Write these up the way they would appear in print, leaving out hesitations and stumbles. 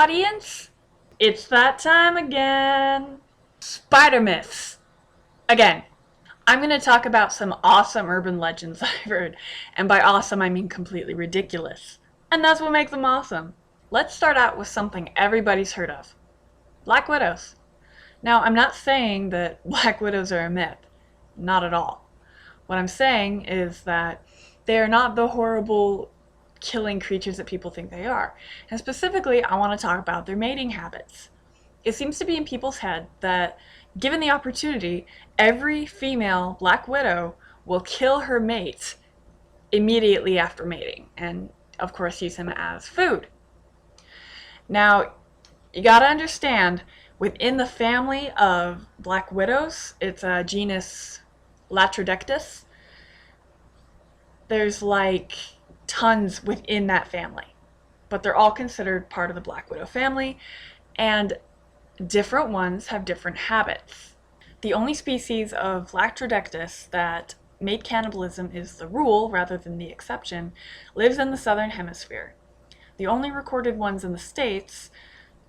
audience? It's that time again. Spider myths. Again, I'm going to talk about some awesome urban legends I've heard, and by awesome I mean completely ridiculous. And that's what makes them awesome. Let's start out with something everybody's heard of. Black widows. Now, I'm not saying that black widows are a myth. Not at all. What I'm saying is that they are not the horrible killing creatures that people think they are. And specifically, I want to talk about their mating habits. It seems to be in people's head that, given the opportunity, every female black widow will kill her mate immediately after mating, and of course use him as food. Now, you gotta understand, within the family of black widows, it's a genus Latrodectus. There's like tons within that family, but they're all considered part of the black widow family, and different ones have different habits. The only species of Latrodectus that mate cannibalism is the rule rather than the exception lives in the southern hemisphere. The only recorded ones in the States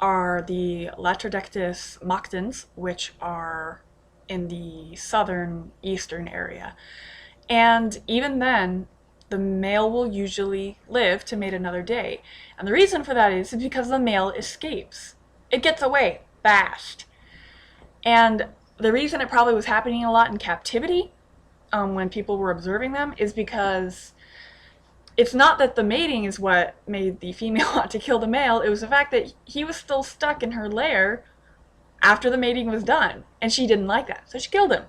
are the Latrodectus moctans, which are in the southern eastern area. And even then, the male will usually live to mate another day. And the reason for that is because the male escapes. It gets away fast. And the reason it probably was happening a lot in captivity, when people were observing them, is because it's not that the mating is what made the female want to kill the male, it was the fact that he was still stuck in her lair after the mating was done, and she didn't like that, so she killed him.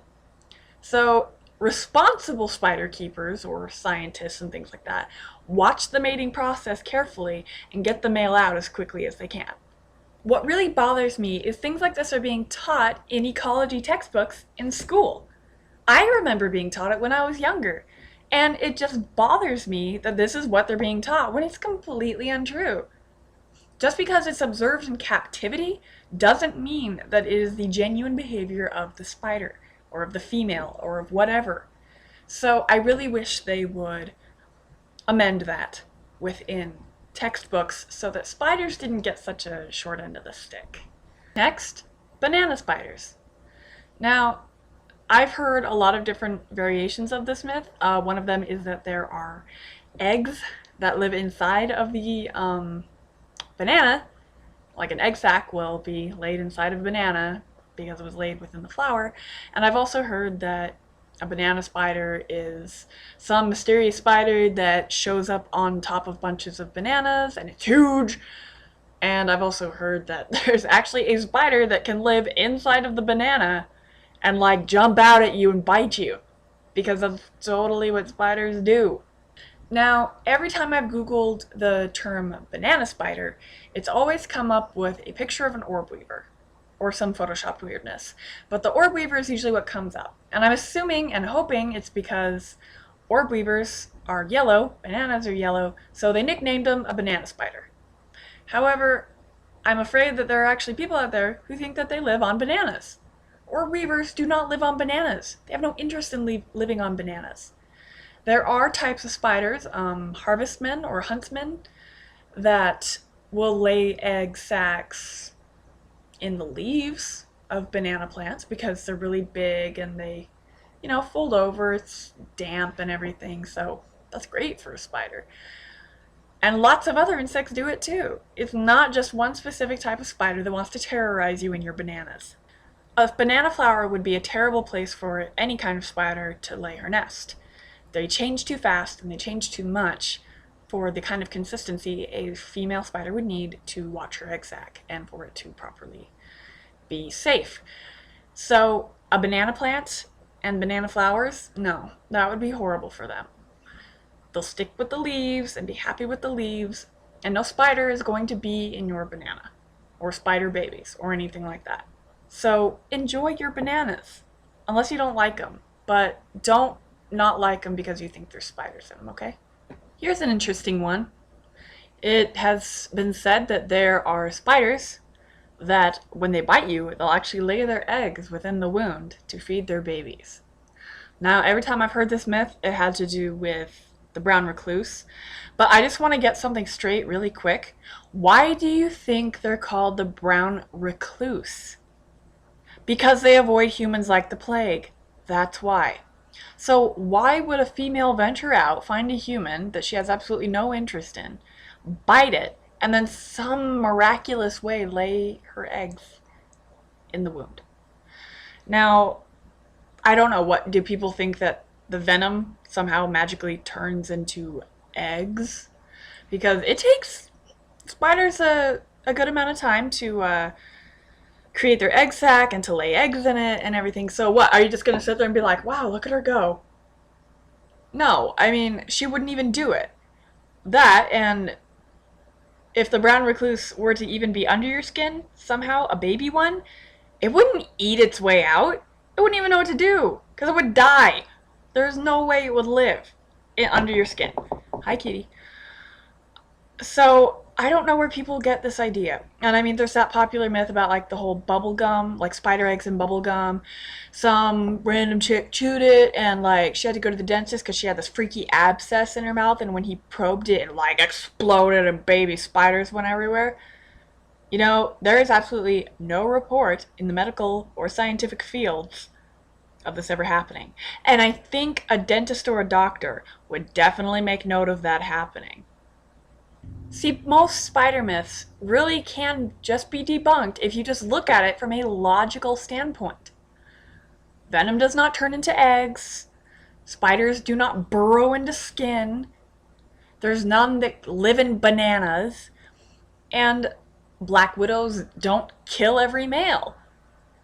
So responsible spider keepers, or scientists and things like that, watch the mating process carefully and get the male out as quickly as they can. What really bothers me is things like this are being taught in ecology textbooks in school. I remember being taught it when I was younger, and it just bothers me that this is what they're being taught when it's completely untrue. Just because it's observed in captivity doesn't mean that it is the genuine behavior of the spider, or of the female, or of whatever. So I really wish they would amend that within textbooks so that spiders didn't get such a short end of the stick. Next, banana spiders. Now, I've heard a lot of different variations of this myth. One of them is that there are eggs that live inside of the banana, like an egg sac will be laid inside of a banana because it was laid within the flower. And I've also heard that a banana spider is some mysterious spider that shows up on top of bunches of bananas and it's huge. And I've also heard that there's actually a spider that can live inside of the banana and like jump out at you and bite you, because that's totally what spiders do. Now, every time I've googled the term banana spider, it's always come up with a picture of an orb weaver, or some photoshopped weirdness. But the orb weaver is usually what comes up. And I'm assuming and hoping it's because orb weavers are yellow, bananas are yellow, so they nicknamed them a banana spider. However, I'm afraid that there are actually people out there who think that they live on bananas. Orb weavers do not live on bananas. They have no interest in living on bananas. There are types of spiders, harvestmen or huntsmen, that will lay egg sacs in the leaves of banana plants because they're really big and they, fold over. It's damp and everything, so that's great for a spider. And lots of other insects do it too. It's not just one specific type of spider that wants to terrorize you in your bananas. A banana flower would be a terrible place for any kind of spider to lay her nest. They change too fast and they change too much for the kind of consistency a female spider would need to watch her egg sac and for it to properly be safe. So a banana plant and banana flowers, no, that would be horrible for them. They'll stick with the leaves and be happy with the leaves, and no spider is going to be in your banana, or spider babies, or anything like that. So enjoy your bananas, unless you don't like them, but don't not like them because you think there's spiders in them, okay? Here's an interesting one. It has been said that there are spiders that, when they bite you, they'll actually lay their eggs within the wound to feed their babies. Now, every time I've heard this myth, it had to do with the brown recluse. But I just want to get something straight really quick. Why do you think they're called the brown recluse? Because they avoid humans like the plague. That's why. So why would a female venture out, find a human that she has absolutely no interest in, bite it, and then some miraculous way lay her eggs in the wound? Now, I don't know, what do people think that the venom somehow magically turns into eggs? Because it takes spiders a good amount of time to create their egg sac and to lay eggs in it and everything. So what, are you just going to sit there and be like, wow, look at her go? No, I mean, she wouldn't even do it. That, and if the brown recluse were to even be under your skin, somehow, a baby one, it wouldn't eat its way out. It wouldn't even know what to do, because it would die. There's no way it would live under your skin. Hi, kitty. So, I don't know where people get this idea. And I mean, there's that popular myth about like the whole bubble gum, like spider eggs and bubble gum. Some random chick chewed it and like she had to go to the dentist because she had this freaky abscess in her mouth, and when he probed it, it like exploded and baby spiders went everywhere. You know, there is absolutely no report in the medical or scientific fields of this ever happening. And I think a dentist or a doctor would definitely make note of that happening. See, most spider myths really can just be debunked if you just look at it from a logical standpoint. Venom does not turn into eggs. Spiders do not burrow into skin. There's none that live in bananas. And black widows don't kill every male.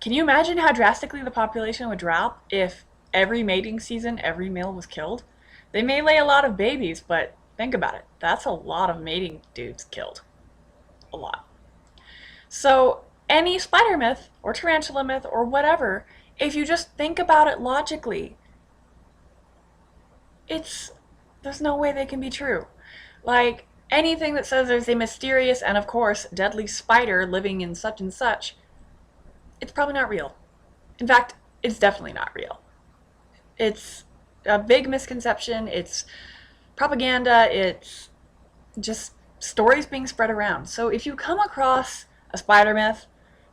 Can you imagine how drastically the population would drop if every mating season every male was killed? They may lay a lot of babies, but think about it. That's a lot of mating dudes killed. A lot. So any spider myth or tarantula myth or whatever, if you just think about it logically, there's no way they can be true. Like anything that says there's a mysterious and of course deadly spider living in such and such, it's probably not real. In fact, it's definitely not real. It's a big misconception. It's propaganda. It's just stories being spread around. So if you come across a spider myth,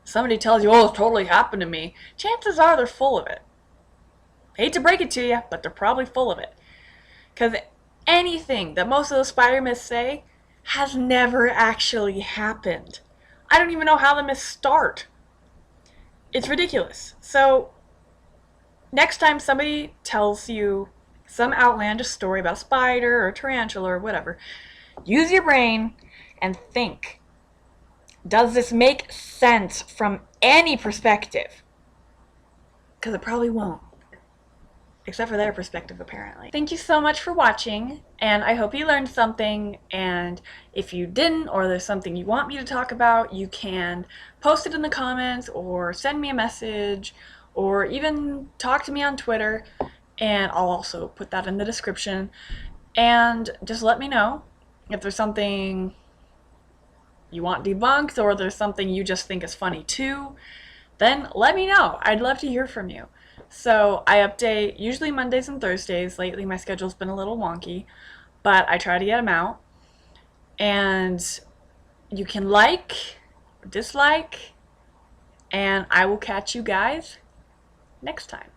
somebody tells you, oh, it totally happened to me, chances are they're full of it. Hate to break it to you, but they're probably full of it. Because anything that most of those spider myths say has never actually happened. I don't even know how the myths start. It's ridiculous. So next time somebody tells you some outlandish story about a spider or a tarantula or whatever, use your brain and think. Does this make sense from any perspective? Because it probably won't. Except for their perspective, apparently. Thank you so much for watching, and I hope you learned something, and if you didn't, or there's something you want me to talk about, you can post it in the comments, or send me a message, or even talk to me on Twitter, and I'll also put that in the description. And just let me know if there's something you want debunked, or there's something you just think is funny too, then let me know. I'd love to hear from you. So I update usually Mondays and Thursdays. Lately my schedule's been a little wonky, but I try to get them out. And you can like, dislike, and I will catch you guys next time.